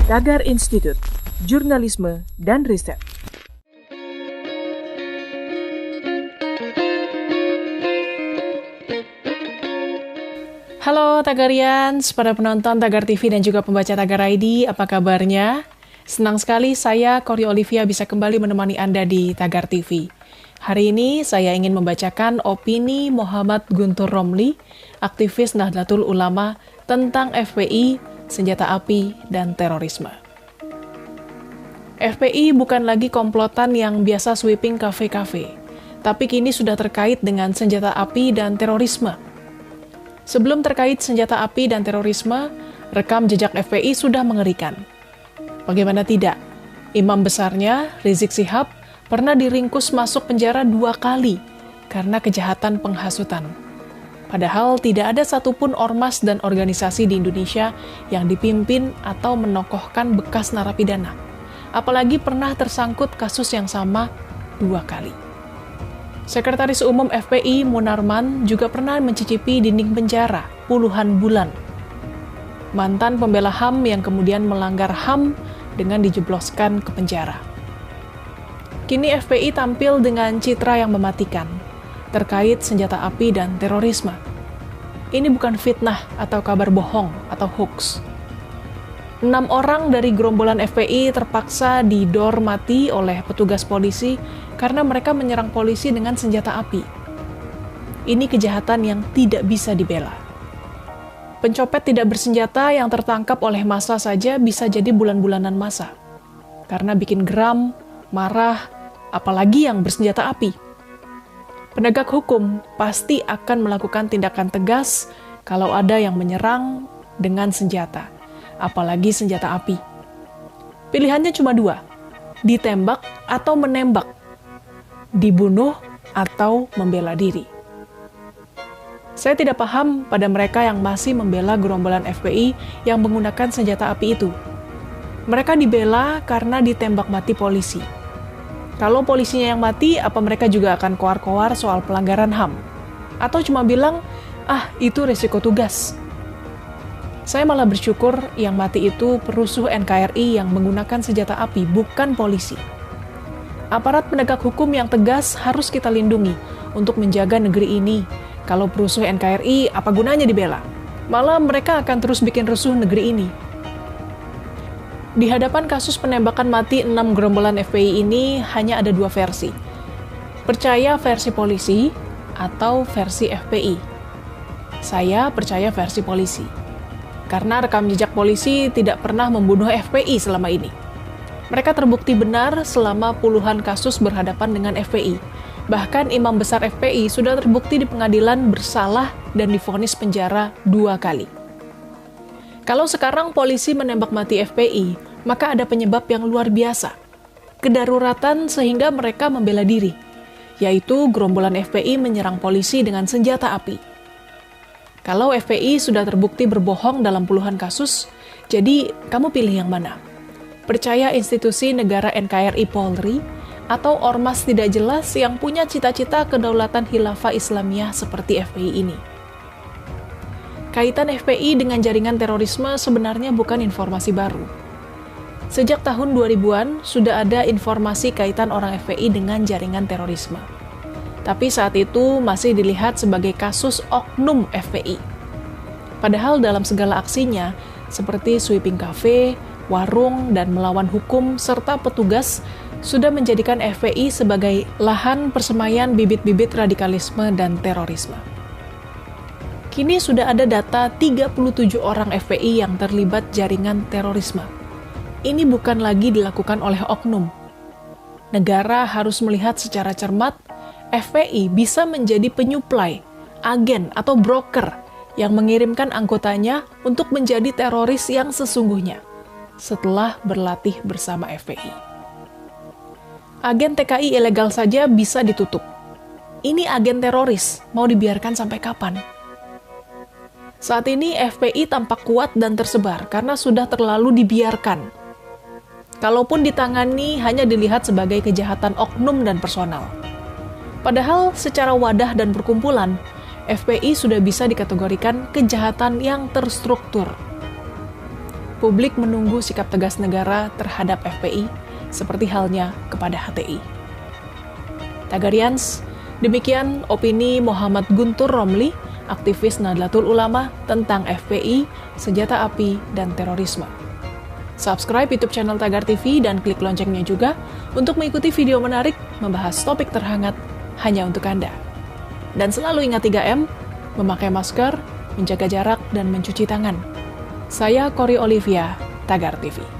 Tagar Institut, Jurnalisme dan Riset. Halo Tagarians, para penonton Tagar TV dan juga pembaca Tagar ID, apa kabarnya? Senang sekali saya, Kori Olivia, bisa kembali menemani Anda di Tagar TV. Hari ini saya ingin membacakan opini Muhammad Guntur Romli, aktivis Nahdlatul Ulama, tentang FPI, senjata api, dan terorisme. FPI bukan lagi komplotan yang biasa sweeping kafe-kafe, tapi kini sudah terkait dengan senjata api dan terorisme. Sebelum terkait senjata api dan terorisme, rekam jejak FPI sudah mengerikan. Bagaimana tidak? Imam besarnya, Rizik Syihab, pernah diringkus masuk penjara 2 kali karena kejahatan penghasutan. Padahal tidak ada satupun ormas dan organisasi di Indonesia yang dipimpin atau menokohkan bekas narapidana. Apalagi pernah tersangkut kasus yang sama 2 kali. Sekretaris Umum FPI Munarman juga pernah mencicipi dinding penjara puluhan bulan. Mantan pembela HAM yang kemudian melanggar HAM dengan dijebloskan ke penjara. Kini FPI tampil dengan citra yang mematikan terkait senjata api dan terorisme. Ini bukan fitnah atau kabar bohong atau hoax. 6 orang dari gerombolan FPI terpaksa didormati oleh petugas polisi karena mereka menyerang polisi dengan senjata api. Ini kejahatan yang tidak bisa dibela. Pencopet tidak bersenjata yang tertangkap oleh massa saja bisa jadi bulan-bulanan masa. Karena bikin geram, marah, apalagi yang bersenjata api. Penegak hukum pasti akan melakukan tindakan tegas kalau ada yang menyerang dengan senjata, apalagi senjata api. Pilihannya cuma 2, ditembak atau menembak, dibunuh atau membela diri. Saya tidak paham pada mereka yang masih membela gerombolan FPI yang menggunakan senjata api itu. Mereka dibela karena ditembak mati polisi. Kalau polisinya yang mati, apa mereka juga akan koar-koar soal pelanggaran HAM? Atau cuma bilang, itu resiko tugas. Saya malah bersyukur yang mati itu perusuh NKRI yang menggunakan senjata api, bukan polisi. Aparat penegak hukum yang tegas harus kita lindungi untuk menjaga negeri ini. Kalau perusuh NKRI, apa gunanya dibela? Malah mereka akan terus bikin rusuh negeri ini. Di hadapan kasus penembakan mati 6 gerombolan FPI ini hanya ada 2 versi. Percaya versi polisi atau versi FPI. Saya percaya versi polisi. Karena rekam jejak polisi tidak pernah membunuh FPI selama ini. Mereka terbukti benar selama puluhan kasus berhadapan dengan FPI. Bahkan imam besar FPI sudah terbukti di pengadilan bersalah dan divonis penjara 2 kali. Kalau sekarang polisi menembak mati FPI, maka ada penyebab yang luar biasa. Kedaruratan sehingga mereka membela diri, yaitu gerombolan FPI menyerang polisi dengan senjata api. Kalau FPI sudah terbukti berbohong dalam puluhan kasus, jadi kamu pilih yang mana? Percaya institusi negara NKRI Polri atau ormas tidak jelas yang punya cita-cita kedaulatan khilafah Islamiyah seperti FPI ini? Kaitan FPI dengan jaringan terorisme sebenarnya bukan informasi baru. Sejak tahun 2000-an sudah ada informasi kaitan orang FPI dengan jaringan terorisme. Tapi saat itu masih dilihat sebagai kasus oknum FPI. Padahal dalam segala aksinya, seperti sweeping cafe, warung, dan melawan hukum, serta petugas, sudah menjadikan FPI sebagai lahan persemaian bibit-bibit radikalisme dan terorisme. Kini sudah ada data 37 orang FPI yang terlibat jaringan terorisme. Ini bukan lagi dilakukan oleh oknum. Negara harus melihat secara cermat, FPI bisa menjadi penyuplai, agen atau broker yang mengirimkan anggotanya untuk menjadi teroris yang sesungguhnya setelah berlatih bersama FPI. Agen TKI ilegal saja bisa ditutup. Ini agen teroris, mau dibiarkan sampai kapan? Saat ini FPI tampak kuat dan tersebar karena sudah terlalu dibiarkan. Kalaupun ditangani hanya dilihat sebagai kejahatan oknum dan personal. Padahal secara wadah dan perkumpulan, FPI sudah bisa dikategorikan kejahatan yang terstruktur. publik menunggu sikap tegas negara terhadap FPI, seperti halnya kepada HTI. Tagarians, demikian opini Muhammad Guntur Romli, aktivis Nahdlatul Ulama tentang FPI, senjata api, dan terorisme. Subscribe YouTube channel Tagar TV dan klik loncengnya juga untuk mengikuti video menarik membahas topik terhangat hanya untuk Anda. Dan selalu ingat 3M, memakai masker, menjaga jarak, dan mencuci tangan. Saya Kori Olivia, Tagar TV.